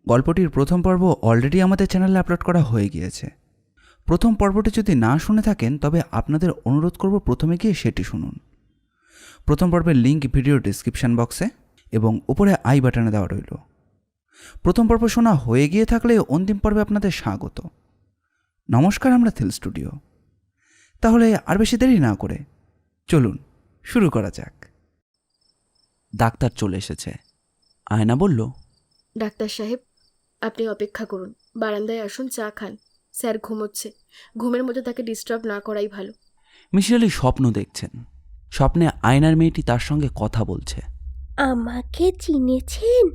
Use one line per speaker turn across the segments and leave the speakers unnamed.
গল্পটির প্রথম পর্ব অলরেডি আমাদের চ্যানেলে আপলোড করা হয়ে গিয়েছে। প্রথম পর্বটি যদি না শুনে থাকেন তবে আপনাদের অনুরোধ করব প্রথমে গিয়ে সেটি শুনুন। প্রথম পর্বের লিঙ্ক ভিডিও ডিসক্রিপশন বক্সে এবং উপরে আই বাটনে দেওয়া রইল। প্রথম পর্ব শোনা হয়ে গিয়ে থাকলে অন্তিম পর্বে আপনাদের স্বাগত। নমস্কার, আমরা থিল স্টুডিও। তাহলে আর বেশি দেরি না করে চলুন শুরু করা যাক। ডাক্তার চলে এসেছে। আয়না বলল,
ডাক্তার সাহেব, আপনি অপেক্ষা করুন, বারান্দায় আসুন, চা খান। স্যার ঘুমোচ্ছে, ঘুমের মধ্যে তাকে ডিস্টার্ব না করাই ভালো।
মিশেলি স্বপ্ন দেখছেন। স্বপ্নে আয়নার মেয়েটি তার সঙ্গে কথা বলছে।
আমাকে চিনেছেন?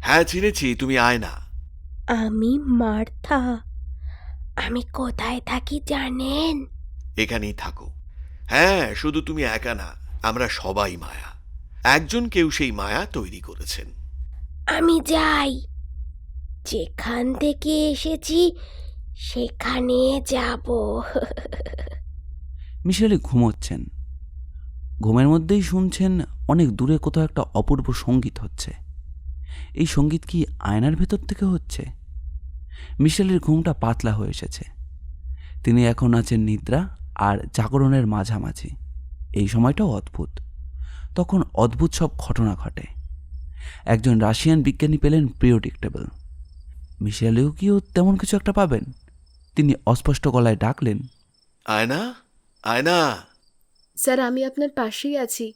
হ্যাঁ, চিনেছি। তুমি আয়না?
আমি মার্থা। আমি কোথায় থাকি জানেন?
এখানেই থাকো। হ্যাঁ, শুধু তুমি একা না, আমরা সবাই মায়া। একজন কেউ সেই মায়া তৈরি করেছেন।
আমি যাই, যেখান থেকে এসেছি সেখানে যাব।
মিশেলি ঘুমোচ্ছেন। ঘুমের মধ্যেই শুনছেন অনেক দূরে কোথাও একটা অপূর্ব সঙ্গীত হচ্ছে। এই সঙ্গীত কি আয়নার ভেতর থেকে হচ্ছে? মিশেলের ঘুমটা পাতলা হয়ে এসেছে। তিনি এখন আছেন নিদ্রা আর জাগরণের মাঝামাঝি। এই সময়টাও অদ্ভুত। তখন অদ্ভুত সব ঘটনা ঘটে। একজন রাশিয়ান বিজ্ঞানী পেলেন পিরিয়ডিক টেবল। মিশেলেও কিও তেমন কিছু একটা পাবেন? তিনি অস্পষ্ট গলায় ডাকলেন,
আয়না, আয়না।
স্যার, আমি আপনার পাশেই আছি।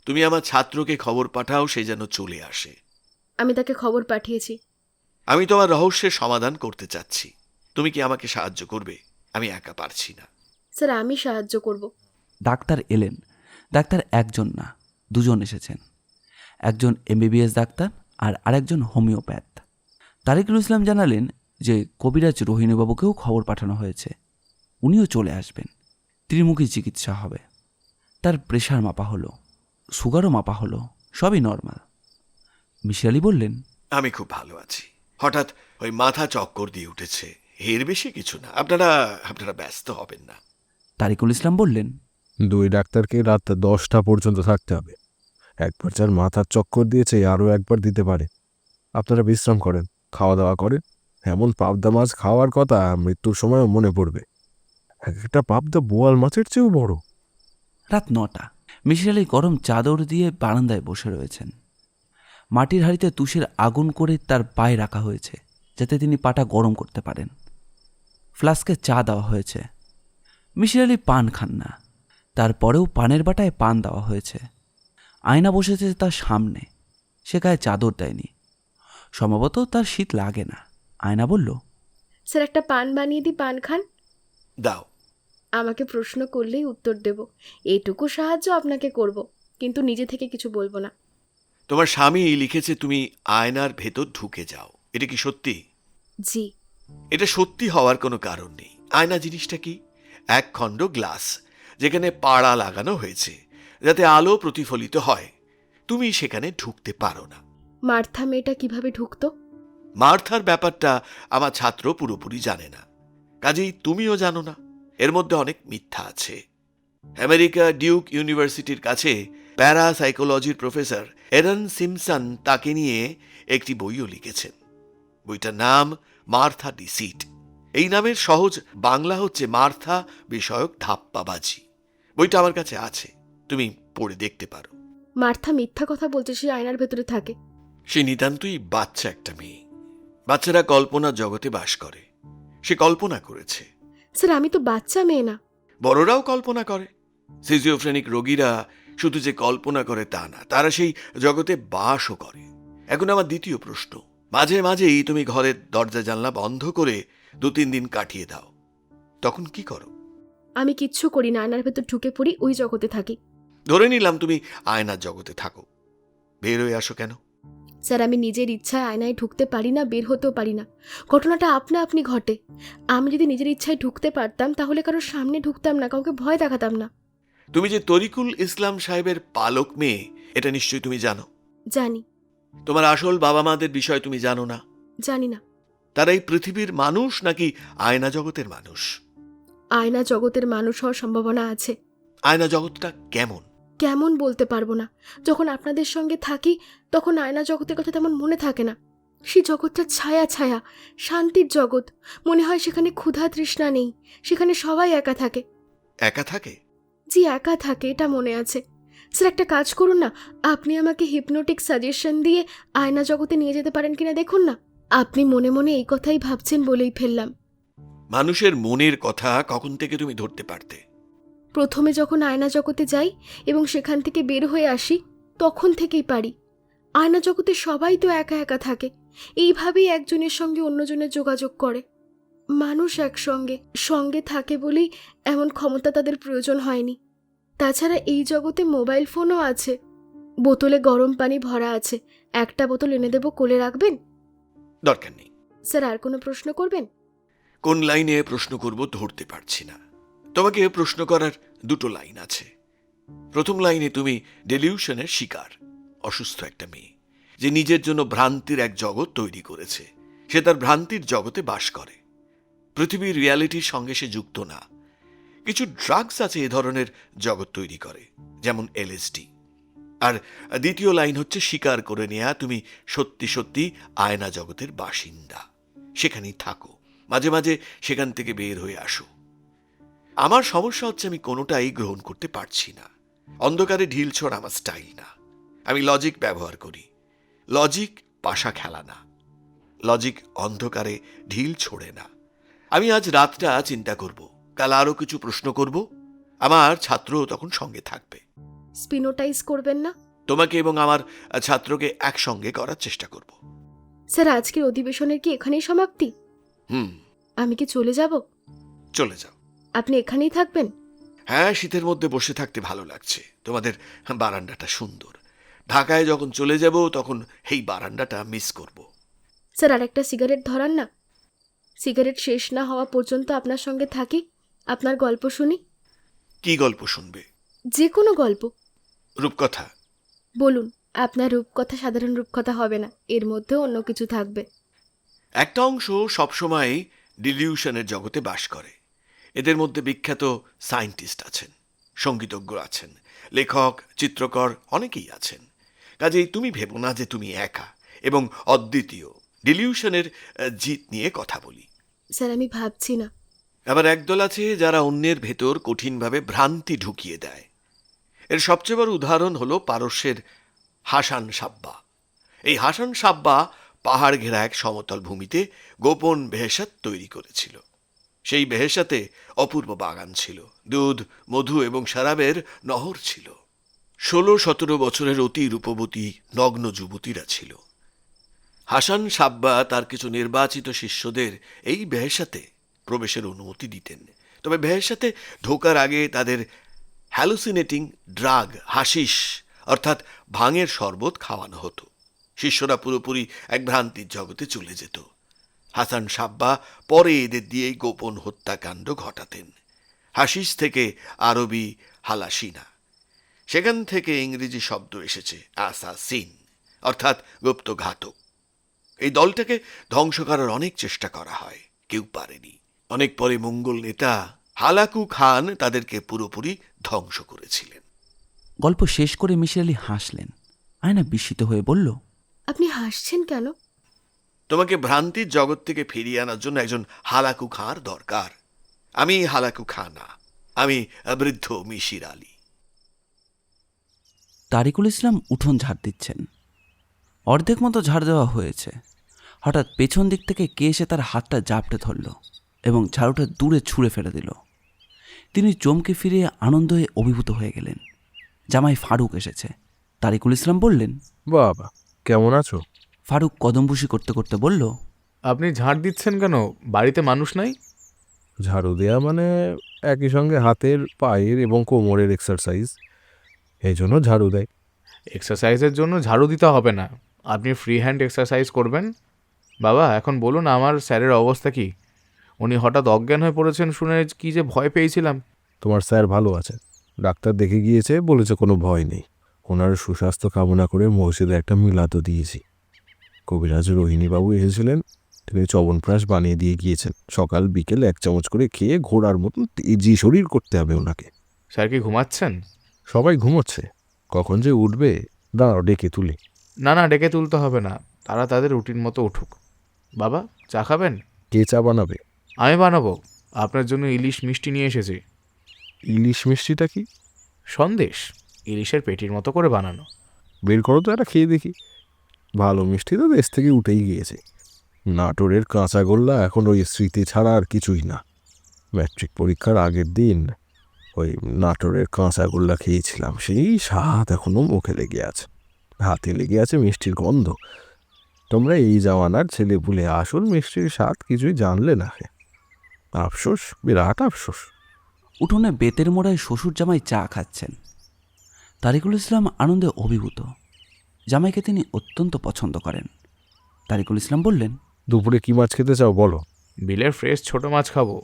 তুমি আমার ছাত্রকে খবর পাঠাও, সে যেন চলে আসে।
আমি তাকে খবর পাঠিয়েছি।
আমি তোমার রহস্যের সমাধান করতে চাচ্ছি। তুমি কি আমাকে সাহায্য করবে? আমি একা পারছি না।
স্যার, আমি সাহায্য করব।
ডাক্তার এলেন। ডাক্তার একজন না, দুজন এসেছেন। একজন এমবিবিএস ডাক্তার আর আরেকজন হোমিওপ্যাথ। তারিকুল ইসলাম জানালেন যে কবিরাজ রোহিণীবাবুকেও খবর পাঠানো হয়েছে, উনিও চলে আসবেন। ত্রিমুখী চিকিৎসা হবে। তার প্রেশার মাপা হলো, সুগারও মাপা হলো, সবই নর্মাল। মিশালি বললেন,
আমি খুব ভালো আছি। হঠাৎ ওই মাথা চক্কর দিয়ে উঠেছে, এর বেশি কিছু না। আপনারা ব্যস্ত হবেন না।
তারিকুল ইসলাম বললেন,
দুই ডাক্তারকে রাত 10টা পর্যন্ত থাকতে হবে। একবার যার মাথার চক্কর দিয়েছে আরও একবার দিতে পারে। আপনারা বিশ্রাম করেন, খাওয়া দাওয়া করেন। এমন পাবদা মাছ খাওয়ার কথা মৃত্যুর সময়ও মনে পড়বে। এক একটা পাবদা বোয়াল মাছের চেয়েও বড়।
রাত 9টা। মিশালি গরম চাদর দিয়ে বারান্দায় বসে রয়েছেন। মাটির হাঁড়িতে তুষের আগুন করে তার পায়ে রাখা হয়েছে যাতে তিনি পাটা গরম করতে পারেন। ফ্লাস্কে চা দেওয়া হয়েছে। মিশির আলি পান খান না, তারপরেও পানের বাটায় পান দেওয়া হয়েছে। আয়না বসেছে তার সামনে, সে গায়ে চাদর দেয়নি। সম্ভবত তার শীত লাগে না। আয়না বলল,
স্যার, একটা পান বানিয়ে দিই, পান খান।
দাও।
আমাকে প্রশ্ন করলেই উত্তর দেব, এইটুকু সাহায্য আপনাকে করব, কিন্তু নিজে থেকে কিছু বলবো না।
তোমার স্বামী লিখেছে তুমি আয়নার ভেতর ঢুকে যাও। এটা কি সত্যি?
জি।
এটা সত্যি হওয়ার কোনো কারণ নেই। আয়না জিনিসটা কি? এক খণ্ড গ্লাস, যেখানে পাড়া লাগানো হয়েছে যাতে আলো প্রতিফলিত হয়। তুমি সেখানে ঢুকতে পারো না।
মার্থা মেয়েটা কিভাবে ঢুকতো?
মার্থার ব্যাপারটা আমার ছাত্র পুরোপুরি জানে না, কাজেই তুমিও জানো না। এর মধ্যে অনেক মিথ্যা আছে। আমেরিকা ডিউক ইউনিভার্সিটির কাছে প্যারাসাইকোলজির প্রফেসর এরন সিমসন তাকে নিয়ে একটি বইও লিখেছেন। বইটার নাম মার্থা ডিসিট। এই নামের সহজ বাংলা হচ্ছে মার্থা বিষয়ক ধাপ্পাবাজি। বইটা আমার কাছে আছে, তুমি পড়ে দেখতে পারো।
মার্থা মিথ্যা কথা বলছে, সে আয়নার ভেতরে থাকে।
সে নিতান্তই বাচ্চা একটা মেয়ে। বাচ্চারা কল্পনার জগতে বাস করে। সে কল্পনা করেছে।
স্যার, আমি তো বাচ্চা মেয়ে না।
বড়রাও কল্পনা করে। সিজিওফ্রেনিক রোগীরা শুধু যে কল্পনা করে তা না, তারা সেই জগতে বাসও করে। এখন আমার দ্বিতীয় প্রশ্ন, মাঝে মাঝেই তুমি ঘরের দরজা জানলা বন্ধ করে 2-3 দিন কাটিয়ে দাও, তখন কি করো?
আমি কিচ্ছু করি না, আয়নার ভেতর ঢুকে পড়ি, ওই জগতে থাকি।
ধরে নিলাম তুমি আয়নার জগতে থাকো, বের হয়ে আসো কেন?
স্যার, আমি নিজের ইচ্ছায় আয়নায় ঢুকতে পারি না, বের হতেও পারি না। ঘটনাটা আপনা আপনি ঘটে। আমি যদি নিজের ইচ্ছায় ঢুকতে পারতাম তাহলে কারোর সামনে ঢুকতাম না, কাউকে ভয় দেখাতাম না।
তুমি যে তরিকুল ইসলাম সাহেবের পালক মেয়ে, এটা নিশ্চয়ই তুমি জানো।
জানি।
তোমার আসল বাবা মাদের বিষয় তুমি জানো না।
জানি না।
তারা এই পৃথিবীর মানুষ নাকি আয়না জগতের মানুষ?
আয়না জগতের মানুষ হওয়ার সম্ভাবনা আছে।
আয়না জগৎটা কেমন?
কেমন বলতে পারবো না। যখন আপনাদের সঙ্গে থাকি তখন আয়না জগতের কথা তেমন মনে থাকে না। সেই জগৎটা ছায়া ছায়া, শান্তির জগৎ। মনে হয় সেখানে ক্ষুধা তৃষ্ণা নেই, সেখানে সবাই একা থাকে।
একা থাকে?
জি, একা থাকে, এটা মনে আছে। স্যার, একটা কাজ করুন না, আপনি আমাকে হিপনোটিক সাজেশন দিয়ে আয়না জগতে নিয়ে যেতে পারেন কিনা দেখুন না। আপনি মনে মনে এই কথাই ভাবছেন বলেই ফেললাম।
মানুষের মনের কথা কখন থেকে তুমি ধরতে পারতে?
প্রথমে যখন আয়না জগতে যাই এবং সেখান থেকে বের হয়ে আসি, তখন থেকেই পারি। আয়না জগতে সবাই তো একা একা থাকে, এইভাবেই একজনের সঙ্গে অন্যজনের যোগাযোগ করে। মানুষ একসঙ্গে সঙ্গে থাকে বলেই এমন ক্ষমতা তাদের প্রয়োজন হয়নি। তাছাড়া এই জগতে মোবাইল ফোনও আছে। বোতলে গরম পানি ভরা আছে, একটা বোতল এনে দেবো, কোলে রাখবেন?
দরকার নেই।
স্যার, আর কোনো প্রশ্ন করবেন?
কোন লাইনে প্রশ্ন করব ধরতে পারছি না। তোমাকে প্রশ্ন করার দুটো লাইন আছে। প্রথম লাইনে তুমি ডেলিউশনের শিকার, অসুস্থ একটা মেয়ে যে নিজের জন্য ভ্রান্তির এক জগৎ তৈরি করেছে। সে তার ভ্রান্তির জগতে বাস করে, পৃথিবীর রিয়ালিটির সঙ্গে সে যুক্ত না। কিছু ড্রাগস আছে এ ধরনের জগৎ তৈরি করে, যেমন এলএসডি। আর দ্বিতীয় লাইন হচ্ছে স্বীকার করে নেয়া তুমি সত্যি সত্যি আয়না জগতের বাসিন্দা, সেখানেই থাকো, মাঝে মাঝে সেখান থেকে বের হয়ে আসো। আমার সমস্যা হচ্ছে আমি কোনোটাই গ্রহণ করতে পারছি না। অন্ধকারে ঢিল ছোড় আমার স্টাইল না। আমি লজিক ব্যবহার করি। লজিক পাশা খেলা না। লজিক অন্ধকারে ঢিল ছোড়ে না। আমি আজ রাতটা চিন্তা করব, কাল আরো কিছু প্রশ্ন করব। আমার ছাত্র তখন সঙ্গে থাকবে।
স্পিনোটাইজ করবেন না?
তোমাকে এবং আমার ছাত্রকে একসঙ্গে করার চেষ্টা করব।
স্যার, আজকের অধিবেশনের কি এখানেই সমাপ্তি? আমি কি চলে যাব?
চলে যাও।
আপনি এখানেই থাকবেন?
হ্যাঁ, শীতের মধ্যে বসে থাকতে ভালো লাগছে। তোমাদের বারান্দাটা সুন্দর। ঢাকায় যখন চলে যাব তখন এই বারান্দাটা মিস করব।
স্যার, আর একটা সিগারেট ধরান না। সিগারেট শেষ না হওয়া পর্যন্ত আপনার সঙ্গে থাকি, আপনার গল্প শুনি।
কি গল্প শুনবে?
যে কোনো গল্প।
রূপকথা?
বলুন, আপনার রূপকথা সাধারণ রূপকথা হবে না, এর মধ্যেও অন্য কিছু থাকবে।
একটা অংশ সবসময় ডিলিউশনের জগতে বাস করে। এদের মধ্যে বিখ্যাত সায়েন্টিস্ট আছেন, সঙ্গীতজ্ঞ আছেন, লেখক, চিত্রকর অনেকেই আছেন। কাজেই তুমি ভেবো না যে তুমি একা এবং অদ্বিতীয়। ডিলিউশনের জিত নিয়ে কথা বলি।
স্যার, আমি ভাবছি না।
আবার একদল আছে যারা অন্যের ভেতর কঠিনভাবে ভ্রান্তি ঢুকিয়ে দেয়। এর সবচেয়ে বড় উদাহরণ হলো পারস্যের হাসান সাব্বা। এই হাসান সাব্বা পাহাড় ঘেরা এক সমতল ভূমিতে গোপন বেহেশাত তৈরি করেছিল। সেই বেহেশাতে অপূর্ব বাগান ছিল, দুধ, মধু এবং শরাবের নহর ছিল। 16-17 বছরের অতি রূপবতী নগ্ন যুবতীরা ছিল। হাসান সাব্বা তার কিছু নির্বাচিত শিষ্যদের এই বেহেশাতে প্রবেশের অনুমতি দিতেন। তবে বেহেশাতে ঢোকার আগে তাদের হ্যালুসিনেটিং ড্রাগ হাশিশ অর্থাৎ ভাঙের শরবত খাওয়ানো হতো। শিষ্যরা পুরোপুরি এক ভ্রান্তির জগতে চলে যেত। হাসান সাব্বা পরে এদের দিয়েই গোপন হত্যাকাণ্ড ঘটাতেন। হাশিশ থেকে আরবি হালাসিনা, সেখান থেকে ইংরেজি শব্দ এসেছে আসাসিন অর্থাৎ গুপ্ত ঘাতক। এই দলটাকে ধ্বংস করার অনেক চেষ্টা করা হয়, কেউ পারেনি। অনেক পরে মঙ্গল নেতা হালাকু খান তাদেরকে পুরোপুরি ধ্বংস করেছিলেন।
গল্প শেষ করে মিসির আলি হাসলেন। আয়না বিস্মিত হয়ে বলল,
আপনি হাসছেন কেন?
তোমাকে ভ্রান্তির জগৎ থেকে ফিরিয়ে আনার জন্য একজন হালাকু খাঁর দরকার। আমি হালাকু খাঁ না, আমি বৃদ্ধ মিসির আলি।
তারিকুল ইসলাম উঠোন ঝাড় দিচ্ছেন। অর্ধেক মতো ঝাড় দেওয়া হয়েছে। হঠাৎ পেছন দিক থেকে কে এসে তার হাতটা জাপটে ধরল এবং ঝাড়ুটা দূরে ছুঁড়ে ফেলে দিল। তিনি চমকে ফিরে আনন্দ হয়ে অভিভূত হয়ে গেলেন। জামাই ফারুক এসেছে। তারিকুল ইসলাম বললেন,
বাবা, কেমন আছো?
ফারুক কদমবুসি করতে করতে বলল,
আপনি ঝাড় দিচ্ছেন কেন? বাড়িতে মানুষ নাই?
ঝাড়ু দেয়া মানে একই সঙ্গে হাতের, পায়ের এবং কোমরের এক্সারসাইজ, এই জন্য ঝাড়ু দেয়।
এক্সারসাইজের জন্য ঝাড়ু দিতে হবে না, আপনি ফ্রি হ্যান্ড এক্সারসাইজ করবেন। বাবা, এখন বলুন আমার স্যারের অবস্থা কি? উনি হঠাৎ অজ্ঞান হয়ে পড়েছেন শুনে কি যে ভয় পেয়েছিলাম।
তোমার স্যার ভালো আছে, ডাক্তার দেখে গিয়েছে, বলেছে কোনো ভয় নেই। ওনার সুস্বাস্থ্য কামনা করে মসজিদে একটা মিলাদও দিয়েছি। কবিরাজ রোহিণীবাবু এসেছিলেন, তিনি চবনপ্রাশ বানিয়ে দিয়ে গিয়েছেন। সকাল বিকেল 1 চামচ করে খেয়ে ঘোড়ার মতন তেজি শরীর করতে হবে ওনাকে।
স্যার কি ঘুমাচ্ছেন?
সবাই ঘুমোচ্ছে, কখন যে উঠবে দাঁড়াও ডেকে তুলি।
না না, ডেকে তুলতে হবে না, তারা তাদের রুটিন মতো উঠুক। বাবা, চা খাবেন?
কে চা বানাবে?
আমি বানাবো। আপনার জন্য ইলিশ মিষ্টি নিয়ে এসেছি।
ইলিশ মিষ্টিটা কি?
সন্দেশ, ইলিশের পেটির মতো করে বানানো।
বের করো তো, একটা খেয়ে দেখি। ভালো মিষ্টি তো দেশ থেকে উঠেই গিয়েছে। নাটোরের কাঁচাগোল্লা এখন ওই স্মৃতি ছাড়া আর কিছুই না। ম্যাট্রিক পরীক্ষার আগের দিন ওই নাটোরের কাঁচাগোল্লা খেয়েছিলাম, সেই স্বাদ এখনো মুখে লেগে আছে, হাতে লেগে আছে মিষ্টির গন্ধ। তোমরা এই জামানার ছেলেপুলে আসল মিষ্টির স্বাদ কিছুই জানলে না। আফসোস, বিরাট আফসোস।
উঠোনে বেতের মোড়ায় শ্বশুর জামাই চা খাচ্ছেন। তারিকুল ইসলাম আনন্দে অভিভূত। জামাইকে তিনি অত্যন্ত পছন্দ করেন। তারিকুল ইসলাম বললেন,
দুপুরে কি মাছ খেতে চাও বলো?
বিলের ফ্রেশ ছোট মাছ খাবো।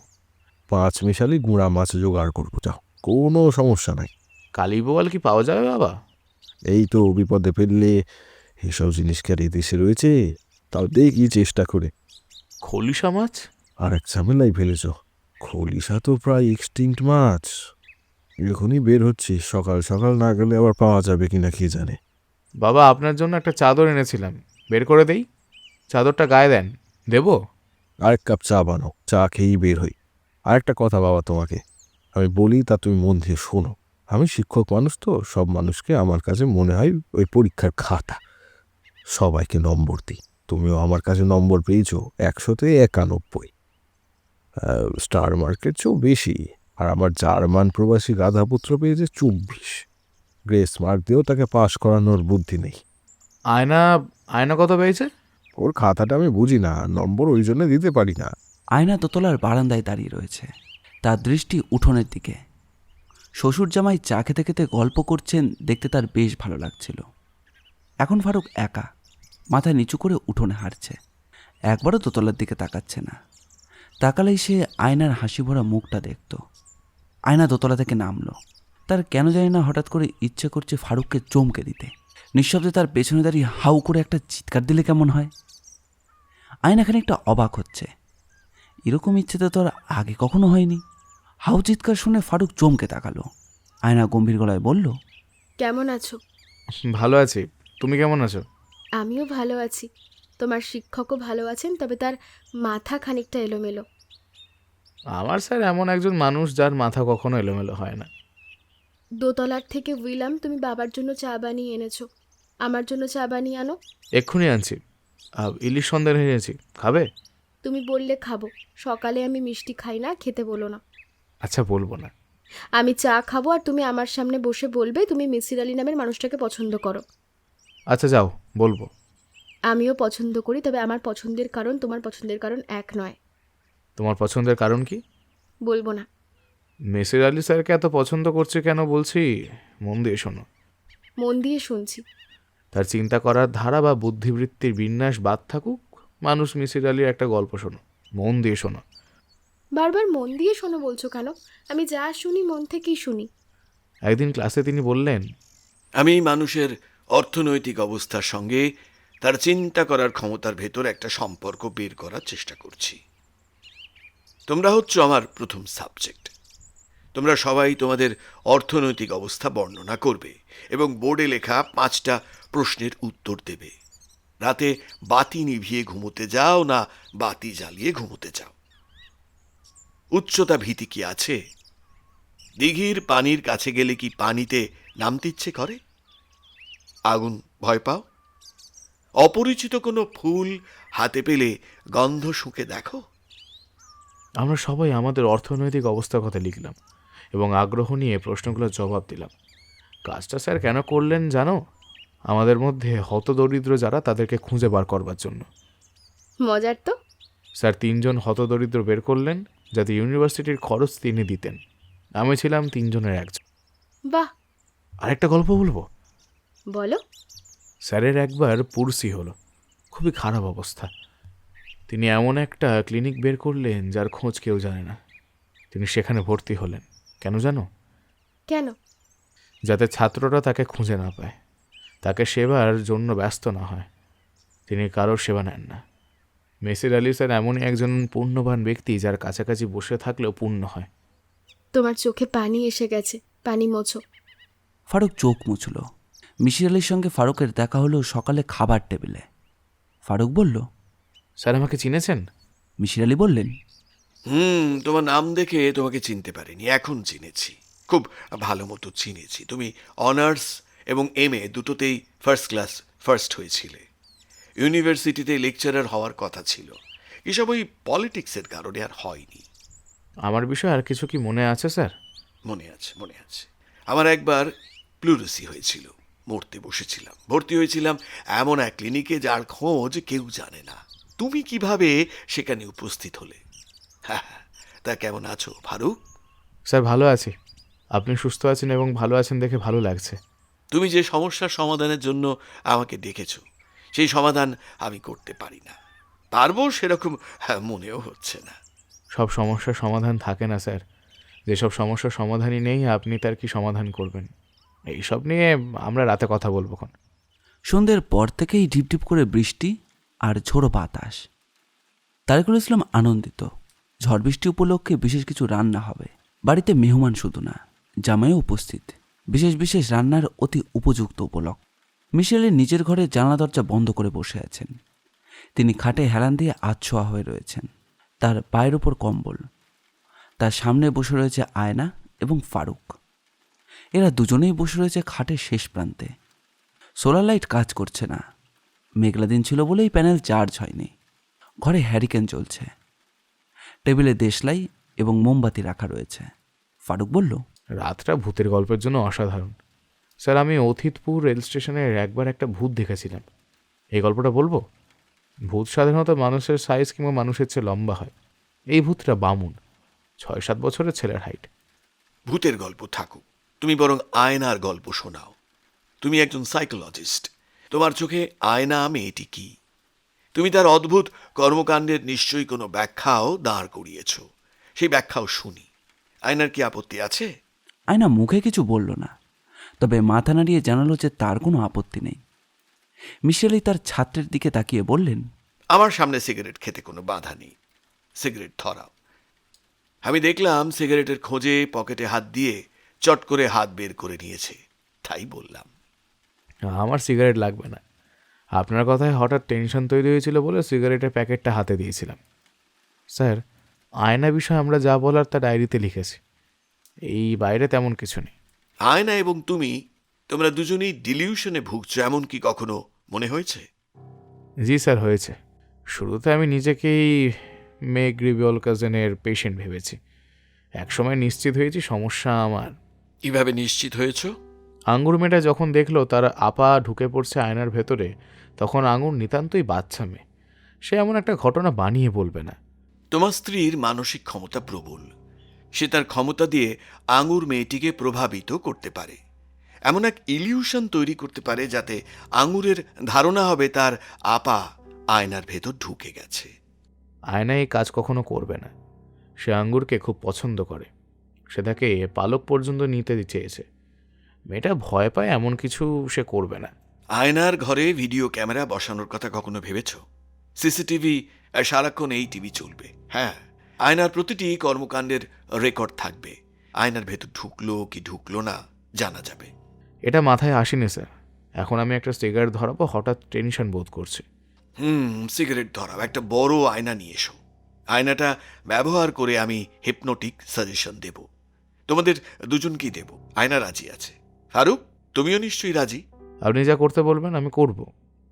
5 মিশালি গুঁড়া মাছ জোগাড় করবো, যাও, কোনো সমস্যা নাই।
কালী বোয়াল কি পাওয়া যাবে বাবা?
এই তো বিপদে ফেললে, এসব জিনিস কি আর এই দেশে রয়েছে? তাও দেখি চেষ্টা করে।
খলিশা মাছ?
আর এক ঝামেলাই ফেলেছ, খলিশা তো প্রায় এক্সটিংক্ট মাছ। এখনই বের হচ্ছি, সকাল সকাল না গেলে আবার পাওয়া যাবে কিনা কে জানে।
বাবা, আপনার জন্য একটা চাদর এনেছিলাম, বের করে দেই? চাদরটা গায়ে দেন, দেবো?
আরেক কাপ চা বানাও, চা খেয়েই বের হই। আরেকটা কথা বাবা, তোমাকে আমি বলি, তা তুমি মন দিয়ে শোনো। আমি শিক্ষক মানুষ তো, সব মানুষকে আমার কাছে মনে হয় ওই পরীক্ষার খাতা। সবাইকে নম্বর দিই, তুমিও আমার কাছে নম্বর পেয়েছো 100-তে 91। স্টার মার্কের চেয়েও বেশি। আর আমার জার্মান প্রবাসী গাধাপুত্র পেয়েছে 24। গ্রেস মার্ক দিয়েও তাকে পাশ করানোর বুদ্ধি নেই।
আয়না, আয়না কত পেয়েছে?
ওর খাতাটা আমি বুঝি না, নম্বর ওই জন্য দিতে পারি না।
আয়না দোতলার বারান্দায় দাঁড়িয়ে রয়েছে, তার দৃষ্টি উঠোনের দিকে। শ্বশুর জামাই চা খেতে খেতে গল্প করছেন, দেখতে তার বেশ ভালো লাগছিল। এখন ফারুক একা, মাথা নিচু করে উঠোনে হাঁটছে, একবারও দোতলার দিকে তাকাচ্ছে না। তাকালেই সে আয়নার হাসি ভরা মুখটা দেখত। আয়না দোতলা থেকে নামলো। তার কেন জানি না হঠাৎ করে ইচ্ছে করছে ফারুককে চমকে দিতে। নিঃশব্দে তার পেছনে দাঁড়িয়ে হাউ করে একটা চিৎকার দিলে কেমন হয়। আয়না খানিকটা অবাক হচ্ছে, এরকম ইচ্ছে তো তোর আগে কখনো হয়নি। হাউ চিৎকার শুনে ফারুক চমকে তাকালো। আয়না গম্ভীর গলায় বলল,
কেমন আছো?
ভালো আছি, তুমি কেমন আছো?
আমিও ভালো আছি। তোমার শিক্ষকও ভালো আছেন, তবে তার মাথা খানিকটা এলোমেলো।
আমার স্যার এমন একজন মানুষ যার মাথা কখনো এলোমেলো হয় না।
দোতলার থেকে উইলাম, তুমি বাবার জন্য চা বানিয়ে এনেছো, আমার জন্য চা বানিয়ে আনো।
এক্ষুনি আনছি। ইলিশ সন্দেশ এনেছি, খাবে?
তুমি বললে খাবো। সকালে আমি মিষ্টি খাই না, খেতে বলো না।
আচ্ছা, বলবো না।
আমি চা খাবো আর তুমি আমার সামনে বসে বলবে তুমি মিসির আলী নামের মানুষটাকে পছন্দ করো।
আচ্ছা যাও, বলবো।
আমিও পছন্দ করি, তবে আমার পছন্দের কারণ তোমার পছন্দের কারণ এক নয়।
তোমার পছন্দের কারণ কি?
বলবো না।
মিসির আলি স্যারকে এত পছন্দ করছে কেন বলছি, মন দিয়ে শোনো।
মন দিয়ে শুনছি।
তার চিন্তা করার ধারা বা বুদ্ধিবৃত্তির বিন্যাস বাদ থাকুক, মানুষ মিসির আলির একটা গল্প শোনো, মন দিয়ে শোনো।
বারবার মন দিয়ে শোনো বলছো কেন? আমি যা শুনি মন থেকেই শুনি।
একদিন ক্লাসে তিনি বললেন,
আমি মানুষের অর্থনৈতিক অবস্থার সঙ্গে তার চিন্তা করার ক্ষমতার ভেতর একটা সম্পর্ক বের করার চেষ্টা করছি। তোমরা হচ্ছ আমার প্রথম সাবজেক্ট। তোমরা সবাই তোমাদের অর্থনৈতিক অবস্থা বর্ণনা করবে এবং বোর্ডে লেখা 5টা প্রশ্নের উত্তর দেবে। রাতে বাতি নিভিয়ে ঘুমোতে যাও না বাতি জ্বালিয়ে ঘুমোতে যাও? উচ্চতা ভীতি কি আছে? দিঘির পানির কাছে গেলে কি পানিতে নামতে ইচ্ছে করে? আগুন ভয় পাও? অপরিচিত কোনো ফুল হাতে পেলে গন্ধ শুঁকে দেখো?
আমরা সবাই আমাদের অর্থনৈতিক অবস্থার কথা লিখলাম এবং আগ্রহ নিয়ে প্রশ্নগুলোর জবাব দিলাম। কাজটা স্যার কেন করলেন জানো? আমাদের মধ্যে হতদরিদ্র যারা, তাদেরকে খুঁজে বার করবার জন্য।
মজার তো।
স্যার 3 জন হতদরিদ্র বের করলেন, যাতে ইউনিভার্সিটির খরচ তিনি দিতেন। আমি ছিলাম 3 জনের একজন।
বাহ।
আরেকটা গল্প বলবো।
বলো।
স্যারের একবার পুরসি হলো, খুবই খারাপ অবস্থা। তিনি এমন একটা ক্লিনিক বের করলেন যার খোঁজ কেউ জানে না। তিনি সেখানে ভর্তি হলেন। কেন জানো?
কেন?
যাতে ছাত্ররা তাকে খুঁজে না পায়, তাকে সেবার জন্য ব্যস্ত না হয়। তিনি কারোর সেবা নেন না। মিসির আলি স্যার এমনই একজন পুণ্যবান ব্যক্তি, যার কাছাকাছি বসে থাকলেও পুণ্য হয়।
তোমার চোখে পানি এসে গেছে, পানি মোছো।
ফারুক চোখ মুছল। মিসির আলির সঙ্গে ফারুকের দেখা হলো সকালে খাবার টেবিলে। ফারুক বলল।
স্যার আমাকে চিনেছেন?
মিসির আলি বললেন।
তোমার নাম দেখে তোমাকে চিনতে পারিনি, এখন চিনেছি, খুব ভালো মতো চিনেছি। তুমি অনার্স এবং MA দুটোতেই ফার্স্ট ক্লাস ফার্স্ট হয়েছিলে। ইউনিভার্সিটিতে লেকচারার হওয়ার কথা ছিল, এসব ওই পলিটিক্সের কারণে আর হয়নি।
আমার বিষয়ে আর কিছু কি মনে আছে স্যার?
মনে আছে, মনে আছে। আমার একবার প্লুরেসি হয়েছিল, মরতে বসেছিলাম, ভর্তি হয়েছিলাম এমন এক ক্লিনিকে যার খোঁজ কেউ জানে না। তুমি কিভাবে সেখানে উপস্থিত হলে? হ্যাঁ, তা কেমন আছো ফারুক?
স্যার ভালো আছি। আপনি সুস্থ আছেন এবং ভালো আছেন দেখে ভালো লাগছে।
তুমি যে সমস্যার সমাধানের জন্য আমাকে ডেকেছ, সেই সমাধান আমি করতে পারি না, পারবো সেরকম মনেও হচ্ছে না।
সব সমস্যার সমাধান থাকে না স্যার। যেসব সমস্যার সমাধানই নেই আপনি তার কি সমাধান করবেন? এইসব নিয়ে আমরা রাতে কথা বলবো খন।
সন্ধ্যের পর থেকেই ঢিপঢিপ করে বৃষ্টি আর ঝোড়ো বাতাস। তারিকুল ইসলাম আনন্দিত। ঝড় বৃষ্টি উপলক্ষে বিশেষ কিছু রান্না হবে। বাড়িতে মেহমান শুধু না, জামাইও উপস্থিত। বিশেষ বিশেষ রান্নার অতি উপযুক্ত উপলক্ষ। মিসির আলি নিজের ঘরে জানলা দরজা বন্ধ করে বসে আছেন। তিনি খাটে হেলান দিয়ে আধশোয়া হয়ে রয়েছেন, তার পায়ের উপর কম্বল। তার সামনে বসে রয়েছে আয়না এবং ফারুক। এরা দুজনেই বসে রয়েছে খাটের শেষ প্রান্তে। সোলার লাইট কাজ করছে না। মেঘলা দিন ছিল বলেই প্যানেল চার্জ হয়নি। ঘরে হ্যারিকেন চলছে। টেবিলে দেশলাই এবং মোমবাতি রাখা রয়েছে। ফারুক বলল।
রাতটা ভূতের গল্পের জন্য অসাধারণ। স্যার আমি অথিতপুর রেল স্টেশনে একবার একটা ভূত দেখেছিলাম। এই গল্পটা বলবো? ভূত সাধারণত মানুষের সাইজ কিংবা মানুষের চেয়ে লম্বা হয়। এই ভূতটা বামুন, 6-7 বছরের ছেলের হাইট।
ভূতের গল্প থাকুক, তুমি বরং আয়নার গল্প শোনাও। তুমি একজন সাইকোলজিস্ট, তোমার চোখে আয়না মেয়েটি কি? তুমি তার অদ্ভুত কর্মকাণ্ডের নিশ্চয়ই কোনো ব্যাখ্যাও দাঁড় করিয়েছ, সেই ব্যাখ্যাও শুনি। আয়নার কি আপত্তি আছে?
আয়না মুখে কিছু বলল না, তবে মাথা নাড়িয়ে জানালো যে তার কোনো আপত্তি নেই। মিসির আলি তার ছাত্রের দিকে তাকিয়ে বললেন।
আমার সামনে সিগারেট খেতে কোনো বাধা নেই, সিগারেট ধরাও। আমি দেখলাম সিগারেটের খোঁজে পকেটে হাত দিয়ে চট করে হাত বের করে নিয়েছে, তাই বললাম।
আমার সিগারেট লাগবে না। আপনার কথায় হঠাৎ টেনশন তৈরি হয়েছিল বলে সিগারেটের প্যাকেটটা হাতে দিয়েছিলাম। স্যার আয়না বিষয়ে আমরা যা বলার তা ডায়েরিতে লিখেছি, এই বাইরে তেমন কিছু নেই।
আয়না এবং তোমরা দুজনেই ডিলিউশনে ভুগছো, এমন কি কখনো মনে হয়েছে?
জি স্যার, হয়েছে। শুরুতে আমি নিজেকেই মেঘ রিবিওল কাজেনের পেশেন্ট ভেবেছি। একসময় নিশ্চিত হয়েছি সমস্যা আমার।
কিভাবে নিশ্চিত হয়েছো?
আঙ্গুর মেয়েটা যখন দেখলো তার আপা ঢুকে পড়ছে আয়নার ভেতরে, তখন আঙুর নিতান্তই বাচ্চা মেয়ে। সে এমন একটা ঘটনা বানিয়ে বলবে না।
তোমার স্ত্রীর মানসিক ক্ষমতা প্রবল, সে তার ক্ষমতা দিয়ে আঙুর মেয়েটিকে প্রভাবিত করতে পারে, এমন এক ইলিউশন তৈরি করতে পারে যাতে আঙুরের ধারণা হবে তার আপা আয়নার ভেতর ঢুকে গেছে।
আয়না এই কাজ কখনো করবে না। সে আঙ্গুরকে খুব পছন্দ করে, সে তাকে পালক পর্যন্ত নিতে চেয়েছে। মেয়েটা ভয় পায় এমন কিছু সে করবে না।
আয়নার ঘরে ভিডিও ক্যামেরা বসানোর কথা কখনো ভেবেছ? সিসিটিভি, সারাক্ষণ এই টিভি চলবে। হ্যাঁ, আয়নার প্রতিটি কর্মকাণ্ডের রেকর্ড থাকবে। আয়নার ভেতর ঢুকলো কি ঢুকলো না জানা যাবে।
এটা মাথায় আসেনি স্যার। এখন আমি একটা সিগারেট ধরাবো, হঠাৎ টেনশন বোধ করছি।
সিগারেট ধরাও, একটা বড় আয়না নিয়ে এসো। আয়নাটা ব্যবহার করে আমি হিপনোটিক সাজেশন দেব, তোমাদের দুজনকেই দেব। আয়না রাজি আছে। ফারুক, তুমিও নিশ্চয়ই রাজি?
আপনি যা করতে বলবেন আমি করব।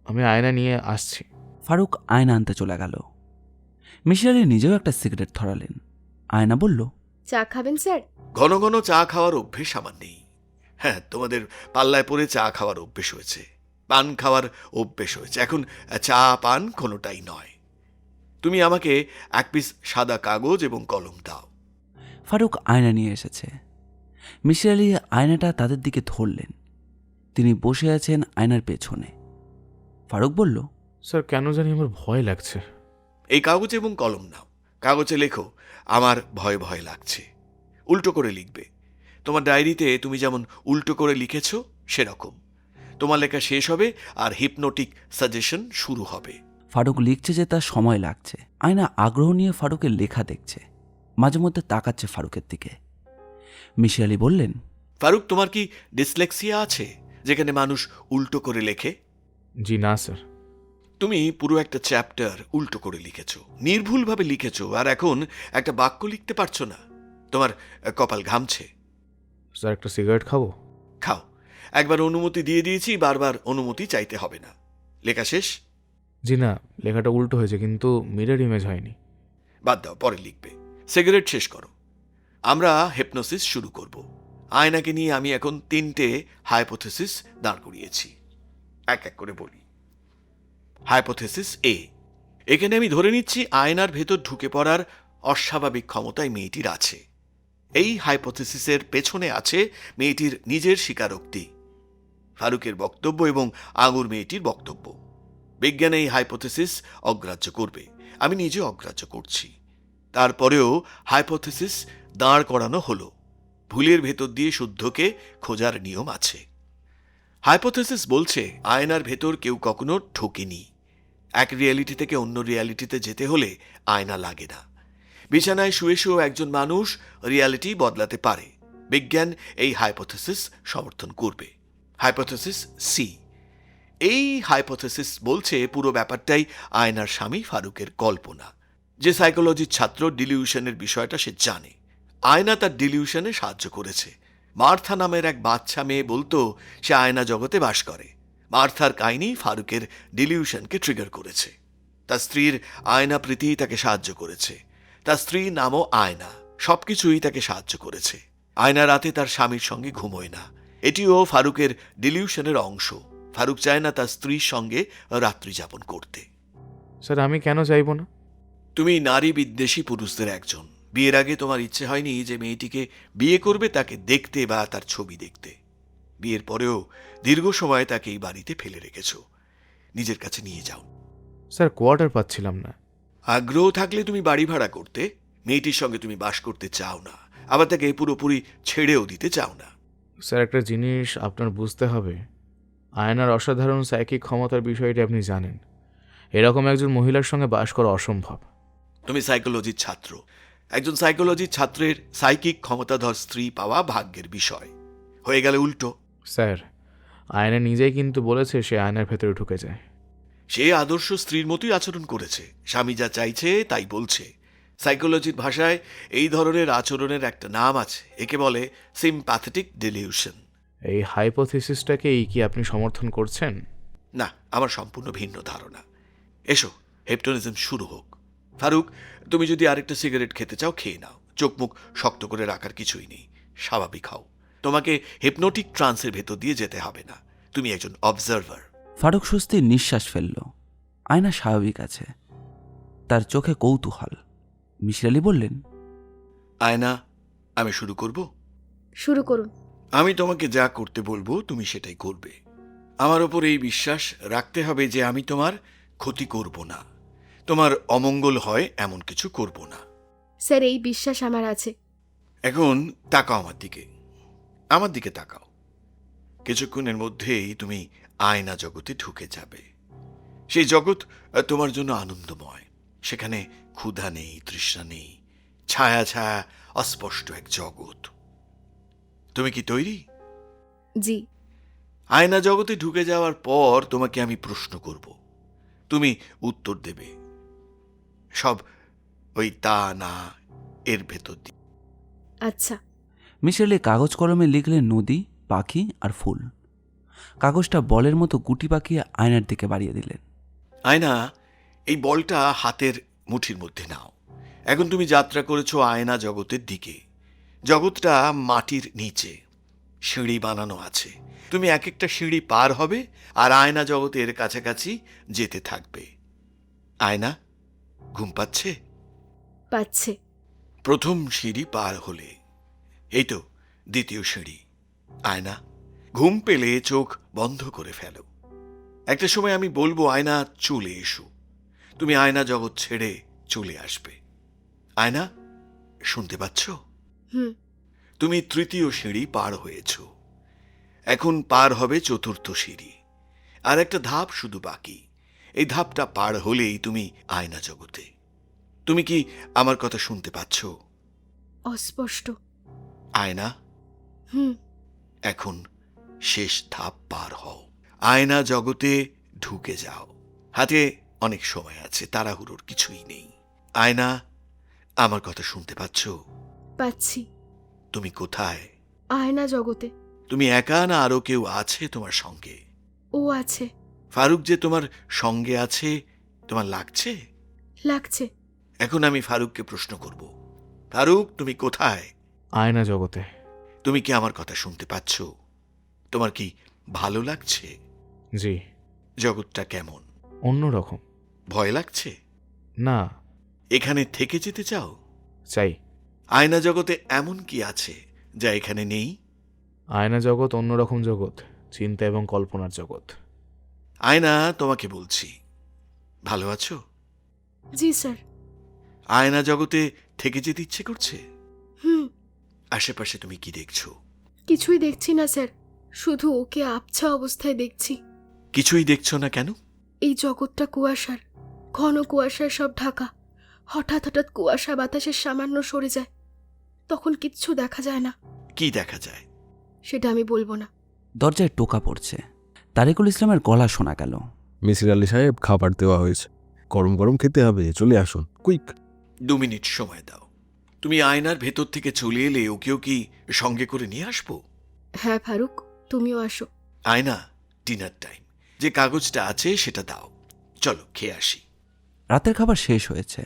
আমি আয়না নিয়ে আসছি।
ফারুক আয়না আনতে চলে গেল। মিসির আলি নিজেও একটা সিগারেট ধরালেন। আয়না বলল।
চা খাবেন স্যার?
ঘন ঘন চা খাওয়ার অভ্যেস আমার নেই। হ্যাঁ, তোমাদের পাল্লায় পড়ে চা খাওয়ার অভ্যেস হয়েছে, পান খাওয়ার অভ্যেস হয়েছে, এখন চা পান কোনোটাই নয়। তুমি আমাকে এক পিস সাদা কাগজ এবং কলম দাও।
ফারুক আয়না নিয়ে এসেছে। মিসির আলি আয়নাটা তাদের দিকে ধরলেন। তিনি বসে আছেন আয়নার পেছনে। ফারুক বলল।
স্যার কেন জানি আমার ভয় লাগছে।
এই কাগজ এবং কলম নাও, কাগজে লেখো আমার ভয় ভয় লাগছে। উল্টো করে লিখবে। তোমার ডায়েরিতে তুমি যেমন উল্টো করে লিখেছ সেরকম। তোমার লেখা শেষ হবে আর হিপনোটিক সাজেশন শুরু হবে।
ফারুক লিখছে যে তার সময় লাগছে। আয়না আগ্রহ নিয়ে ফারুকের লেখা দেখছে, মাঝে মধ্যে তাকাচ্ছে ফারুকের দিকে। মিসির আলি বললেন।
ফারুক, তোমার কি ডিসলেক্সিয়া আছে, যেখানে মানুষ উল্টো করে লেখে?
জি না স্যার।
তুমি পুরো একটা চ্যাপ্টার উল্টো করে লিখেছ, নির্ভুলভাবে লিখেছ, আর এখন একটা বাক্য লিখতে পারছো না। তোমার কপাল ঘামছে।
স্যার একটা সিগারেট খাবো?
খাও। একবার অনুমতি দিয়ে দিয়েছি, বারবার অনুমতি চাইতে হবে না। লেখা শেষ?
জি না, লেখাটা উল্টো হয়েছে, কিন্তু মিরর ইমেজ হয়নি।
বাদ দাও, পরে লিখবে। সিগারেট শেষ করো। আমরা হেপনোসিস শুরু করব। আয়নাকে নিয়ে আমি এখন 3টে হাইপোথেসিস দাঁড় করিয়েছি। এক এক করে বলি। হাইপোথেসিস এ, এখানে আমি ধরে নিচ্ছি আয়নার ভেতর ঢুকে পড়ার অস্বাভাবিক ক্ষমতায় মেয়েটির আছে। এই হাইপোথেসিসের পেছনে আছে মেয়েটির নিজের স্বীকারোক্তি, ফারুকের বক্তব্য এবং আঙুর মেয়েটির বক্তব্য। বিজ্ঞান এই হাইপোথেসিস অগ্রাহ্য করবে, আমি নিজে অগ্রাহ্য করছি। তারপরেও হাইপোথেসিস দাঁড় করানো হলো। ভুলের ভেতর দিয়ে শুদ্ধকে খোঁজার নিয়ম আছে। হাইপোথেসিস বলছে আয়নার ভেতর কেউ কখনো ঢোকেনি। এক রিয়ালিটি থেকে অন্য রিয়ালিটিতে যেতে হলে আয়না লাগে না। বিছানায় শুয়ে শুয়েও একজন মানুষ রিয়ালিটি বদলাতে পারে। বিজ্ঞান এই হাইপোথেসিস সমর্থন করবে। হাইপোথেসিস সি, এই হাইপোথেসিস বলছে পুরো ব্যাপারটাই আয়নার স্বামী ফারুকের কল্পনা। যে সাইকোলজির ছাত্র ডিলিউশনের বিষয়টা সে জানে। আয়না তার ডিলিউশনে সাহায্য করেছে। মার্থা নামের এক বাচ্চা মেয়ে বলতো সে আয়না জগতে বাস করে। মার্থার কাহিনী ফারুকের ডিলিউশনকে ট্রিগার করেছে। তার স্ত্রীর আয়না প্রীতি তাকে সাহায্য করেছে। তার স্ত্রীর নামও আয়না। সবকিছুই তাকে সাহায্য করেছে। আয়না রাতে তার স্বামীর সঙ্গে ঘুমোয় না, এটিও ফারুকের ডিলিউশনের অংশ। ফারুক চায় না তার স্ত্রীর সঙ্গে রাত্রি যাপন করতে।
স্যার আমি কেন চাইবো না?
তুমি নারী বিদ্বেষী পুরুষদের একজন। বিয়ের আগে তোমার ইচ্ছে হয়নি যে মেয়েটিকে বিয়ে করবে তাকে দেখতে বা তার ছবি দেখতে। বিয়ের পরেও দীর্ঘ সময় তাকে এই বাড়িতে ফেলে রেখেছ। নিজের কাছে নিয়ে যাও।
স্যার কোয়ার্টার পাচ্ছিলাম না।
আগ্রহ থাকলে তুমি বাড়ি ভাড়া করতে। মেয়েটির সঙ্গে তুমি বাস করতে চাও না, আবার তাকে পুরোপুরি ছেড়েও দিতে চাও না।
স্যার একটা জিনিস আপনার বুঝতে হবে, আয়নার অসাধারণ সাইকিক ক্ষমতার বিষয়টি আপনি জানেন। এরকম একজন মহিলার সঙ্গে বাস করা অসম্ভব।
তুমি সাইকোলজির ছাত্র। একজন সাইকোলজির ছাত্রের সাইকিক ক্ষমতাধর স্ত্রী পাওয়া ভাগ্যের বিষয়। হয়ে গেলে উল্টো।
স্যার আয়না নিজেই কিন্তু বলেছে সে আয়নার ভেতরে ঢুকে যায়।
সে আদর্শ স্ত্রীর মতোই আচরণ করেছে। স্বামী যা চাইছে তাই বলছে। সাইকোলজির ভাষায় এই ধরনের আচরণের একটা নাম আছে, একে বলে সিম্প্যাথেটিক ডিলিউশন।
এই হাইপোথিসিসটাকেই কি আপনি সমর্থন করছেন?
না, আমার সম্পূর্ণ ভিন্ন ধারণা। এসো, হেপটোনিজম শুরু হোক। ফারুক, তুমি যদি আরেকটা সিগারেট খেতে চাও খেয়ে নাও। চোখ মুখ শক্ত করে রাখার কিছুই নেই, স্বাভাবিক হও। তোমাকে হিপনোটিক ট্রান্সের ভেতর দিয়ে যেতে হবে না। তুমি একজন অবজারভার।
ফারুক স্বস্তির নিঃশ্বাস ফেলল। আয়না স্বাভাবিক আছে, তার চোখে কৌতূহল। মিসির আলি বললেন,
আয়না, আমি শুরু করব?
শুরু করুন।
আমি তোমাকে যা করতে বলবো তুমি সেটাই করবে। আমার ওপর এই বিশ্বাস রাখতে হবে যে আমি তোমার ক্ষতি করব না, তোমার অমঙ্গল হয় এমন কিছু করব না।
স্যার এই বিশ্বাস আমার আছে।
এখন তাকাও আমার দিকে। আমার দিকে তাকাও। কিছুক্ষণের মধ্যেই তুমি আয়না জগতে ঢুকে যাবে। সেই জগৎ তোমার জন্য আনন্দময়। সেখানে ক্ষুধা নেই, তৃষ্ণা নেই, ছায়া ছায়া অস্পষ্ট এক জগৎ। তুমি কি তৈরি?
জি।
আয়না জগতে ঢুকে যাওয়ার পর তোমাকে আমি প্রশ্ন করব, তুমি উত্তর দেবে। সব ওই তা না এর ভেতর দিয়ে।
আচ্ছা।
মিসির আলি কাগজ কলমে লিখলেন নদী, পাখি আর ফুল। কাগজটা বলের মতো গুটি পাকিয়ে আয়নার দিকে বাড়িয়ে দিলেন।
আয়না, এই বলটা হাতের মুঠির মধ্যে নাও। এখন তুমি যাত্রা করেছো আয়না জগতের দিকে। জগৎটা মাটির নিচে, সিঁড়ি বানানো আছে। তুমি এক একটা সিঁড়ি পার হবে আর আয়না জগতের কাছাকাছি যেতে থাকবে। আয়না, ঘুম পাচ্ছে?
পাচ্ছে।
প্রথম সিঁড়ি পার হলে, এই তো দ্বিতীয় সিঁড়ি। আয়না, ঘুম পেলে চোখ বন্ধ করে ফেলো। একটা সময় আমি বলবো আয়না চলে এসো, তুমি আয়না জগৎ ছেড়ে চলে আসবে। আয়না, শুনতে পাচ্ছ?
হুম।
তুমি তৃতীয় সিঁড়ি পার হয়েছ। এখন পার হবে চতুর্থ সিঁড়ি। আর একটা ধাপ শুধু বাকি। এই ধাপটা পার হলেই তুমি আয়না জগতে। তুমি কি আমার কথা শুনতে পাচ্ছ?
অস্পষ্ট।
আয়না,
হুম।
এখন শেষ ধাপ পার হও। আয়না জগতে ঢুকে যাও। হাতে অনেক সময় আছে, তাড়াহুড়োর কিছুই নেই। আয়না, আমার কথা শুনতে পাচ্ছ?
পাচ্ছি।
তুমি কোথায়?
আয়না জগতে।
তুমি একা না আরো কেউ আছে তোমার সঙ্গে?
ও আছে।
ফারুক যে তোমার সঙ্গে আছে তোমার লাগছে?
লাগছে।
এখন আমি ফারুককে প্রশ্ন করব, ফারুক তুমি কোথায়?
আয়না জগতে।
তুমি কি আমার কথা শুনতে পাচ্ছ? তোমার কি ভালো লাগছে?
জি।
জগৎটা কেমন?
অন্যরকম।
ভয় লাগছে?
না।
এখানে থেকে যেতে চাও?
চাই।
আয়না জগতে এমন কি আছে যা এখানে নেই?
আয়না জগৎ অন্যরকম জগৎ, চিন্তা এবং কল্পনার জগৎ।
আয়না, তোমাকে বলছি, ভালো আছো?
জি স্যার।
আয়না জগতে থেকে যেতে ইচ্ছে করছে?
হুম।
আশেপাশে তুমি কি দেখছো?
কিছুই দেখছি না স্যার, শুধু ওকে আবছা অবস্থায় দেখছি।
কিছুই দেখছো না কেন?
এই জগৎটা কুয়াশার, ঘন কুয়াশায় সব ঢাকা। হঠাৎ হঠাৎ কুয়াশা বাতাসের সামান্য সরে যায়, তখন কিচ্ছু দেখা যায় না।
কি দেখা যায়?
সেটা আমি বলবো না।
দরজায় টোকা পড়ছে। তারিকুল ইসলামের গলা শোনা গেল।
মিসির আলি সাহেব, খাবার দেওয়া হয়েছে, গরম গরম খেতে হবে, চলে আসুন কুইক।
2 মিনিট সময় দাও। তুমি আয়নার ভেতর থেকে চলে এলে ওকেও কি সঙ্গে করে নিয়ে আসবো?
হ্যাঁ ফারুক, তুমিও আসো।
আয়না, ডিনার টাইম, যে কাগজটা আছে সেটা দাও, চলো খেয়ে আসি।
রাতের খাবার শেষ হয়েছে।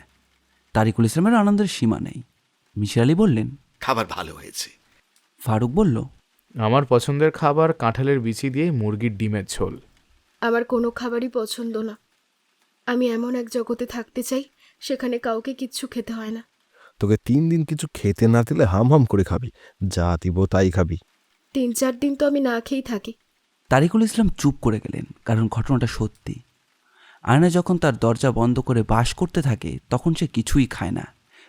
তারিকুল ইসলামের আনন্দের সীমা নেই। মিসির আলি বললেন,
খাবার ভালো হয়েছে।
ফারুক বলল,
আমার পছন্দের খাবার কাঁঠালের বিচি দিয়ে মুরগির ডিমের ঝোল।
আমার কোনো খাবারই পছন্দ না। আমি এমন এক জগতে থাকতে চাই সেখানে কাউকে কিচ্ছু খেতে হয় না।
তোকে 3 দিন কিছু খেতে না দিলে হাম হাম করে খাবি, যা দিব তাই খাবি।
3-4 দিন তো আমি না খেয়েই থাকি।
তারিকুল ইসলাম চুপ করে গেলেন, কারণ ঘটনাটা সত্যি। আয়না যখন তার দরজা বন্ধ করে বাস করতে থাকে তখন সে কিছুই খায় না।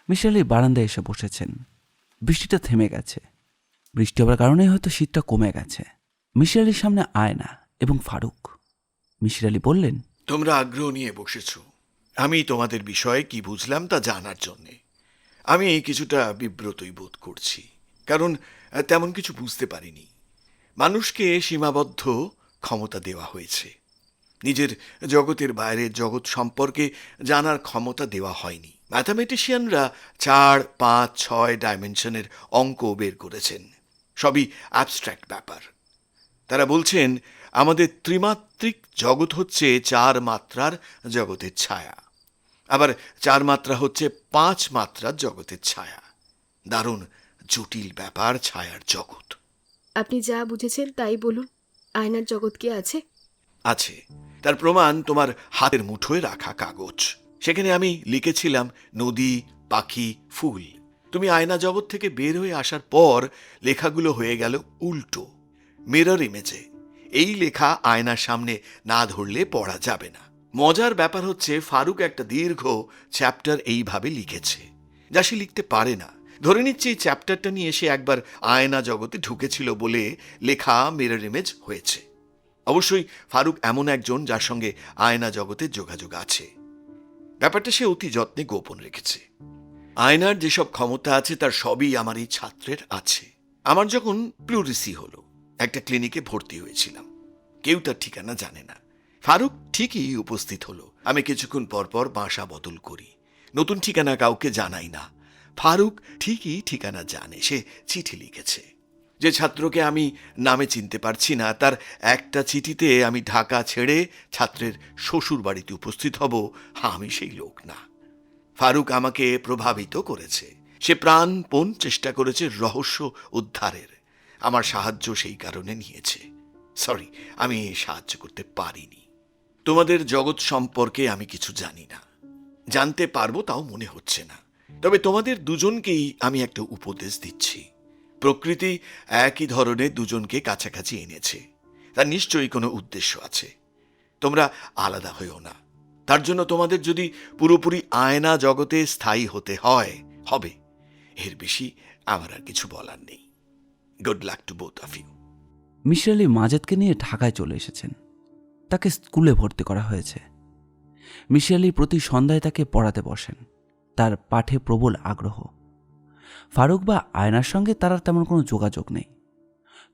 মিসির আলি বারান্দায় এসে বসেছেন। বৃষ্টিটা থেমে গেছে। বৃষ্টি হবার কারণে হয়তো শীতটা কমে গেছে। মিসির আলির সামনে আয়না এবং ফারুক। মিসির আলি বললেন,
তোমরা আগ্রহ নিয়ে বসেছ, আমি তোমাদের বিষয়ে কি বুঝলাম তা জানার জন্যে। আমি কিছুটা বিব্রতই বোধ করছি, কারণ তেমন কিছু বুঝতে পারিনি। মানুষকে সীমাবদ্ধ ক্ষমতা দেওয়া হয়েছে, নিজের জগতের বাইরের জগৎ সম্পর্কে জানার ক্ষমতা দেওয়া হয়নি। ম্যাথামেটিশিয়ানরা 4, 5, 6 ডাইমেনশনের অঙ্ক বের করেছেন, সবই অ্যাবস্ট্র্যাক্ট ব্যাপার। তারা বলছেন আমাদের ত্রিমাত্রিক জগৎ হচ্ছে 4 মাত্রার জগতের ছায়া, আবার 4 মাত্রা হচ্ছে 5 মাত্রার জগতের ছায়া। দারুণ জটিল ব্যাপার ছায়ার জগৎ।
আপনি যা বুঝেছেন তাই বলুন। আয়নার জগৎ কি আছে?
আছে, তার প্রমাণ তোমার হাতের মুঠোয় রাখা কাগজ। সেখানে আমি লিখেছিলাম নদী, পাখি, ফুল। তুমি আয়না জগৎ থেকে বের হয়ে আসার পর লেখাগুলো হয়ে গেল উল্টো, মিরর ইমেজে। এই লেখা আয়নার সামনে না ধরলে পড়া যাবে না। মজার ব্যাপার হচ্ছে ফারুক একটা দীর্ঘ চ্যাপ্টার এইভাবে লিখেছে, যা সে লিখতে পারে না। ধরে নিচ্ছে এই চ্যাপ্টারটা নিয়ে সে একবার আয়না জগতে ঢুকেছিল বলে লেখা মিরর ইমেজ হয়েছে। অবশ্যই ফারুক এমন একজন যার সঙ্গে আয়না জগতে যোগাযোগ আছে। ব্যাপারটা সে অতি যত্নে গোপন রেখেছে। আয়নার যেসব ক্ষমতা আছে তার সবই আমার এই ছাত্রের আছে। আমার যখন প্লুরিসি হলো, একটা ক্লিনিকে ভর্তি হয়েছিলাম, কেউ তার ঠিকানা জানে না। ফারুক ঠিকই উপস্থিত হলো। আমি কিছুক্ষণ পর পর বাসা বদল করি, নতুন ঠিকানা কাউকে জানাই না। ফারুক ঠিকই ঠিকানা জানে, সে চিঠি লিখেছে। যে ছাত্রকে আমি নামে চিনতে পারছি না, তার একটা চিঠিতে আমি ঢাকা ছেড়ে ছাত্রের শ্বশুর বাড়িতে উপস্থিত হব, আমি সেই লোক না। ফারুক আমাকে প্রভাবিত করেছে। সে প্রাণপণ চেষ্টা করেছে রহস্য উদ্ধারের। আমার সাহায্য সেই কারণে নিয়েছে। সরি, আমি সাহায্য করতে পারিনি। তোমাদের জগৎ সম্পর্কে আমি কিছু জানি না, জানতে পারবো তাও মনে হচ্ছে না। তবে তোমাদের দুজনকেই আমি একটা উপদেশ দিচ্ছি। প্রকৃতি একই ধরনের দুজনকে কাছাকাছি এনেছে, তার নিশ্চয়ই কোনো উদ্দেশ্য আছে। তোমরা আলাদা হইও না। তার জন্য তোমাদের যদি পুরোপুরি আয়না জগতে স্থায়ী হতে হয়, হবে। এর বেশি আমার আর কিছু বলার নেই। Good luck to both of you.
Misir Ali মাজেদকে নিয়ে ঢাকায় চলে এসেছেন। তাকে স্কুলে ভর্তি করা হয়েছে। মিসির আলি প্রতি সন্ধ্যায় তাকে পড়াতে বসেন। তার পাঠে প্রবল আগ্রহ। ফারুক বা আয়নার সঙ্গে তার আর তেমন কোনো যোগাযোগ নেই।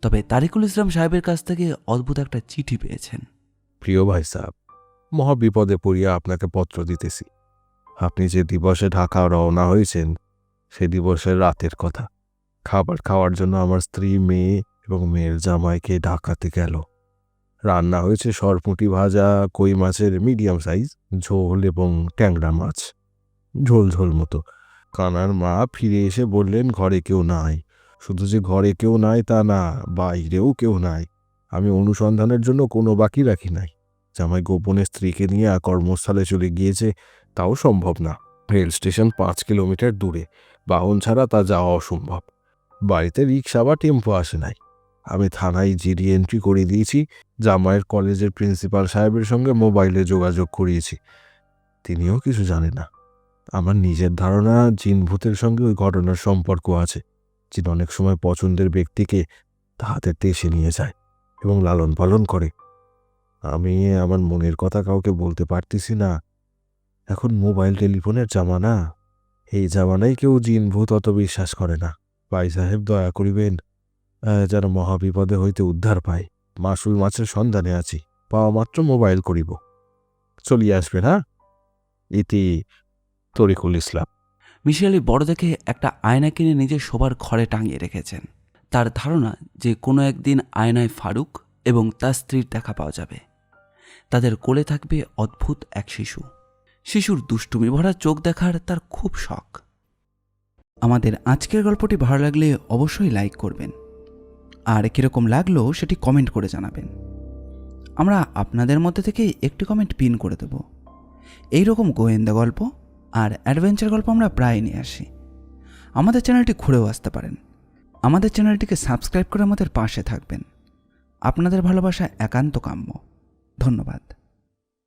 তবে তারিকুল ইসলাম সাহেবের কাছ থেকে অদ্ভুত একটা চিঠি পেয়েছেন।
প্রিয় ভাই সাহেব, মহাবিপদে পড়িয়া আপনাকে পত্র দিতেছি। আপনি যে দিবসে ঢাকা রওনা হয়েছেন সে দিবসের রাতের কথা। খাবার খাওয়ার জন্য আমার স্ত্রী, মেয়ে এবং মেয়ের জামাইকে ঢাকাতে গেল। রান্না হয়েছে সরপুঁটি ভাজা, কই মাছের মিডিয়াম সাইজ ঝোল এবং ট্যাংরা মাছ, ঝোল ঝোল মতো। কানার মা ফিরে এসে বললেন ঘরে কেউ নাই। শুধু যে ঘরে কেউ নাই তা না, বাইরেও কেউ নাই। আমি অনুসন্ধানের জন্য কোনো বাকি রাখি নাই। জামাই গোপনে স্ত্রীকে নিয়ে কর্মস্থলে চলে গিয়েছে, তাও সম্ভব না। রেল স্টেশন 5 কিলোমিটার দূরে, বাহন ছাড়া তা যাওয়া অসম্ভব। বাড়িতে রিক্সা বা টেম্পো আসে নাই। আমি থানায় জিডি এন্ট্রি করে দিয়েছি। জামাইয়ের কলেজের প্রিন্সিপাল সাহেবের সঙ্গে মোবাইলে যোগাযোগ করিয়েছি, তিনিও কিছু জানেন না। আমার নিজের ধারণা জিন ভূতের সঙ্গে ওই ঘটনার সম্পর্ক আছে। জিন অনেক সময় পছন্দের ব্যক্তিকে তাহাদের দেশে নিয়ে যায় এবং লালন পালন করে। আমি আমার মনের কথা কাউকে বলতে পারতেছি না। এখন মোবাইল টেলিফোনের জামানা, এই জামানায় কেউ জিন ভূত অত বিশ্বাস করে না। ভাই সাহেব দয়া করিবেন, যেন মহাবিপদে হইতে উদ্ধার পায়। মাসুল মাছের সন্ধানে আছি, পাওয়া মাত্র মোবাইল করিব। চলিয়ে আসবেন। হ্যাঁ, ইতি তরিকুল ইসলাম।
মিশির আলী বড় দেখে একটা আয়না কিনে নিজের শোবার ঘরে টাঙিয়ে রেখেছেন। তার ধারণা যে কোনো একদিন আয়নায় ফারুক এবং তার স্ত্রীর দেখা পাওয়া যাবে। তাদের কোলে থাকবে অদ্ভুত এক শিশু। শিশুর দুষ্টুমি ভরা চোখ দেখার তার খুব শখ। আমাদের আজকের গল্পটি ভালো লাগলে অবশ্যই লাইক করবেন, আর কীরকম লাগলো সেটি কমেন্ট করে জানাবেন। আমরা আপনাদের মধ্যে থেকে একটি কমেন্ট পিন করে দেব। এইরকম গোয়েন্দা গল্প আর অ্যাডভেঞ্চার গল্প আমরা প্রায় নিয়ে আসি। আমাদের চ্যানেলটি ঘুরেও আসতে পারেন। আমাদের চ্যানেলটিকে সাবস্ক্রাইব করে আমাদের পাশে থাকবেন। আপনাদের ভালোবাসা একান্ত কাম্য। ধন্যবাদ।